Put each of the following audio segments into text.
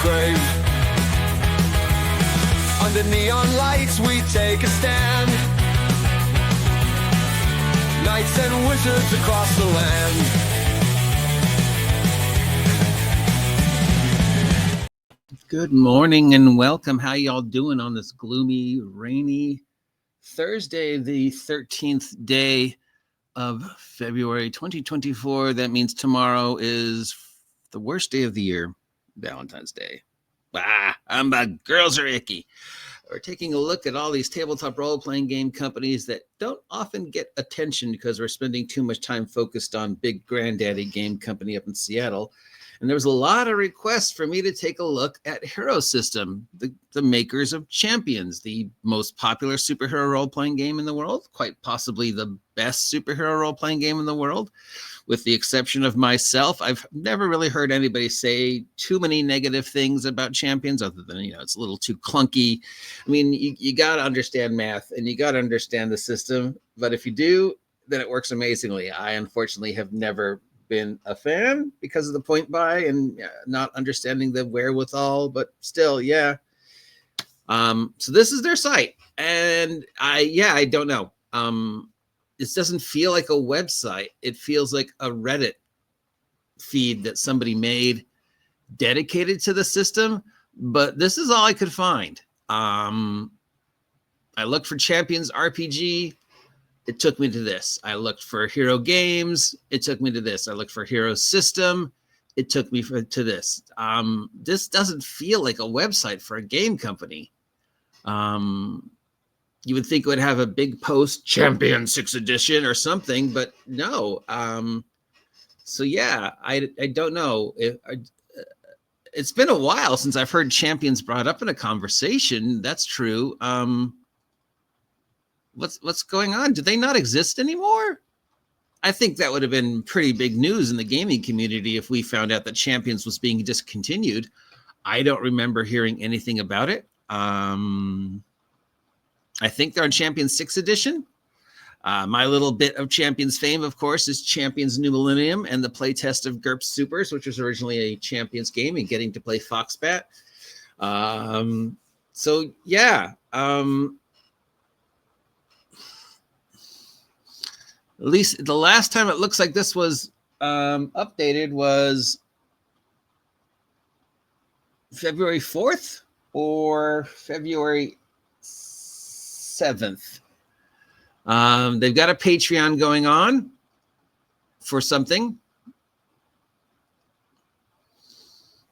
crave. Under neon lights we take a stand. Knights and wizards across the land. Good morning and welcome. How y'all doing on this gloomy, rainy Thursday, the 13th day of February 2024? That means tomorrow is the worst day of the year, Valentine's Day. Girls are icky. We're taking a look at all these tabletop role-playing game companies that don't often get attention because we're spending too much time focused on big granddaddy game company up in Seattle. And there was a lot of requests for me to take a look at Hero System, the makers of Champions, the most popular superhero role-playing game in the world, quite possibly the best superhero role-playing game in the world. With the exception of myself, I've never really heard anybody say too many negative things about Champions other than, it's a little too clunky. I mean, you got to understand math and you got to understand the system. But if you do, then it works amazingly. I unfortunately have never been a fan because of the point buy and not understanding the wherewithal, but still, yeah. So this is their site, and I don't know. This doesn't feel like a website. It feels like a Reddit feed that somebody made dedicated to the system, but this is all I could find. I looked for Champions RPG. It took me to this. I looked for Hero Games. It took me to this. I looked for Hero System. It took me to this. This doesn't feel like a website for a game company. You would think it would have a big post, Champion 6th edition or something, but no. So yeah, I don't know. It's been a while since I've heard Champions brought up in a conversation. That's true. What's going on? Do they not exist anymore? I think that would have been pretty big news in the gaming community if we found out that Champions was being discontinued. I don't remember hearing anything about it. I think they're on Champions 6th edition. My little bit of Champions fame, of course, is Champions New Millennium and the playtest of GURPS Supers, which was originally a Champions game, and getting to play Foxbat. So yeah. At least the last time it looks like this was updated was February 4th or February 7th. They've got a Patreon going on for something.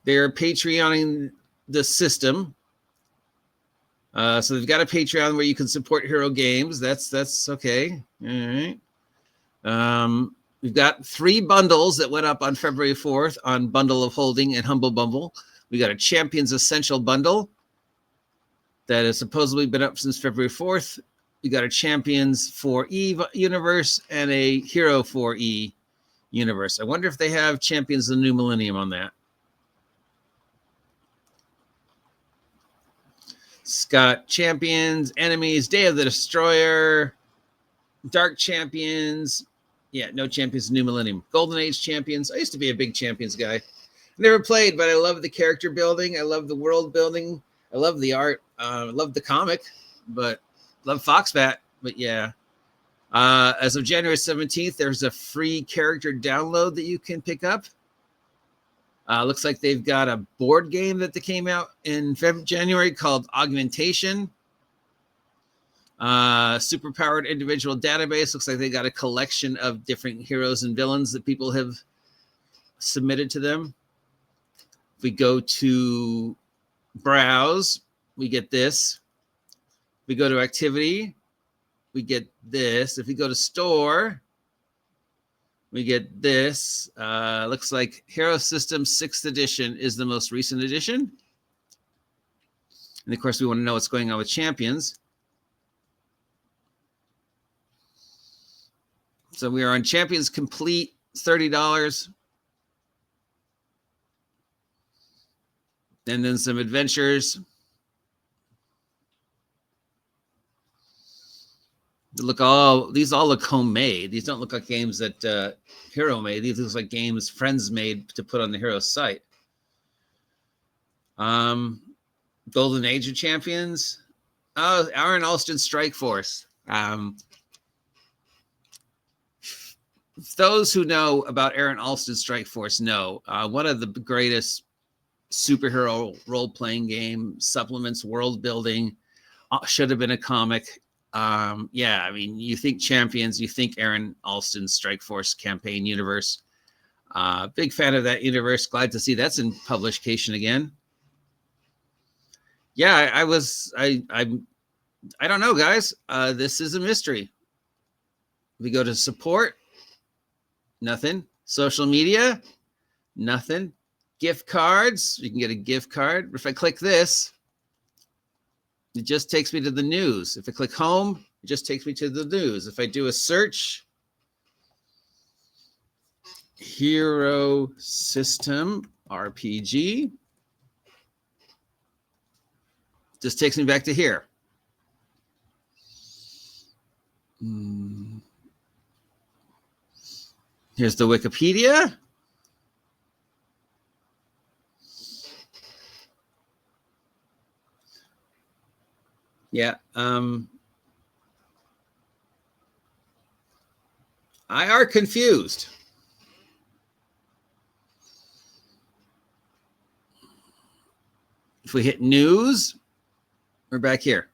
They're Patreoning the system. So they've got a Patreon where you can support Hero Games. That's okay. All right. We've got 3 bundles that went up on February 4th on Bundle of Holding and Humble Bumble. We got a Champions Essential bundle that has supposedly been up since February 4th. We got a Champions 4E universe and a Hero 4E universe. I wonder if they have Champions of the New Millennium on that. It's got Champions, Enemies, Day of the Destroyer, Dark Champions. Yeah, no Champions, New Millennium. Golden Age Champions. I used to be a big Champions guy. Never played, but I love the character building. I love the world building. I love the art. I love the comic, but love Foxbat. But yeah. As of January 17th, there's a free character download that you can pick up. Looks like they've got a board game that came out in January called Augmentation. Superpowered individual database. Looks like they got a collection of different heroes and villains that people have submitted to them. If we go to browse, we get this. If we go to activity, we get this. If we go to store, we get this. Looks like Hero System 6th edition is the most recent edition. And of course, we want to know what's going on with Champions. So we are on Champions Complete, $30. And then some adventures. These all look homemade. These don't look like games that Hero made. These look like games friends made to put on the Hero site. Golden Age of Champions. Oh, Aaron Alston Strike Force. Those who know about Aaron Alston Strike Force know one of the greatest superhero role-playing game, supplements world building, should have been a comic. Yeah, I mean, you think Champions, you think Aaron Alston's Strike Force campaign universe. Big fan of that universe. Glad to see that's in publication again. Yeah, I don't know, guys. This is a mystery. We go to support, nothing. Social media, nothing. Gift cards, you can get a gift card. If I click this, it just takes me to the news. If I click home, it just takes me to the news. If I do a search, Hero System RPG, just takes me back to here. Here's the Wikipedia. Yeah. I are confused. If we hit news, we're back here.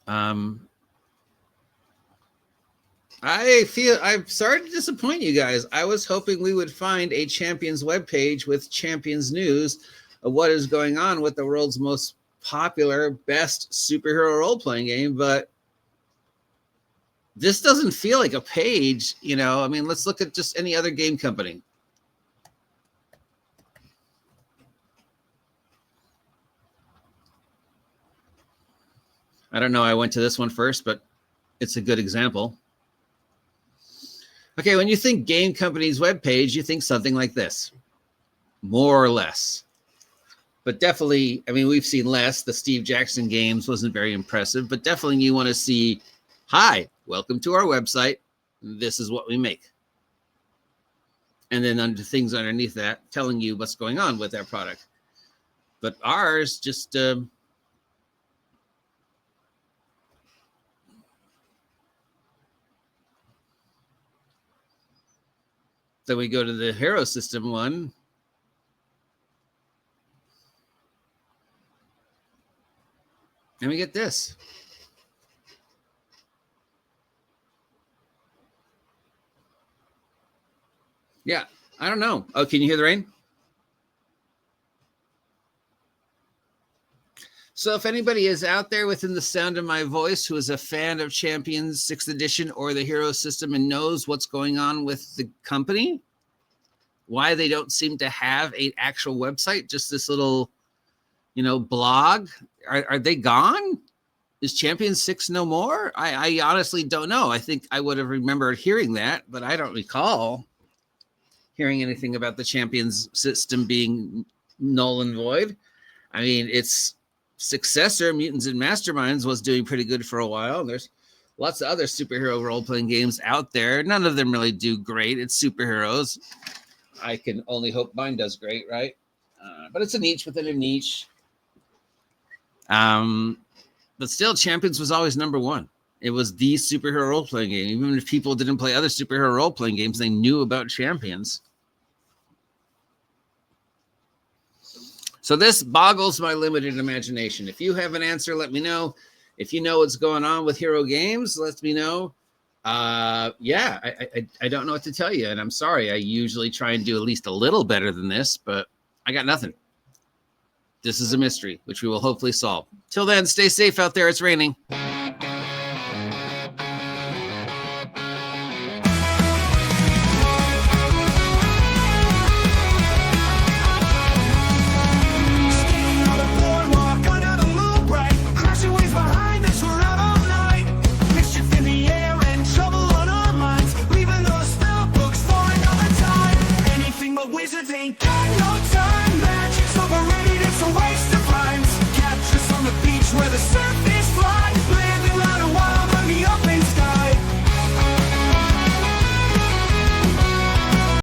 I'm sorry to disappoint you guys. I was hoping we would find a Champions webpage with Champions news of what is going on with the world's most popular, best superhero role-playing game, but this doesn't feel like a page, you know. I mean, let's look at just any other game company. I don't know. I went to this one first, but it's a good example. Okay, when you think game company's webpage, you think something like this, more or less. But definitely, I mean, we've seen less. The Steve Jackson games wasn't very impressive, but definitely you want to see, hi, welcome to our website. This is what we make. And then under things underneath that, telling you what's going on with our product. But ours just... Then we go to the Hero System one. And we get this. Yeah, I don't know. Oh, can you hear the rain? So if anybody is out there within the sound of my voice who is a fan of Champions 6th edition or the Hero System and knows what's going on with the company, why they don't seem to have an actual website, just this little, you know, blog, are they gone? Is Champions 6 no more? I honestly don't know. I think I would have remembered hearing that, but I don't recall hearing anything about the Champions system being null and void. I mean, its successor, Mutants and Masterminds, was doing pretty good for a while. There's lots of other superhero role-playing games out there. None of them really do great. It's superheroes. I can only hope mine does great, right? But it's a niche within a niche. But still, Champions was always number one. It was the superhero role-playing game. Even if people didn't play other superhero role-playing games, they knew about Champions. So this boggles my limited imagination. If you have an answer, let me know. If you know what's going on with Hero Games, let me know. Yeah, I don't know what to tell you, and I'm sorry. I usually try and do at least a little better than this, but I got nothing. This is a mystery, which we will hopefully solve. Till then, stay safe out there. It's raining. Where the surface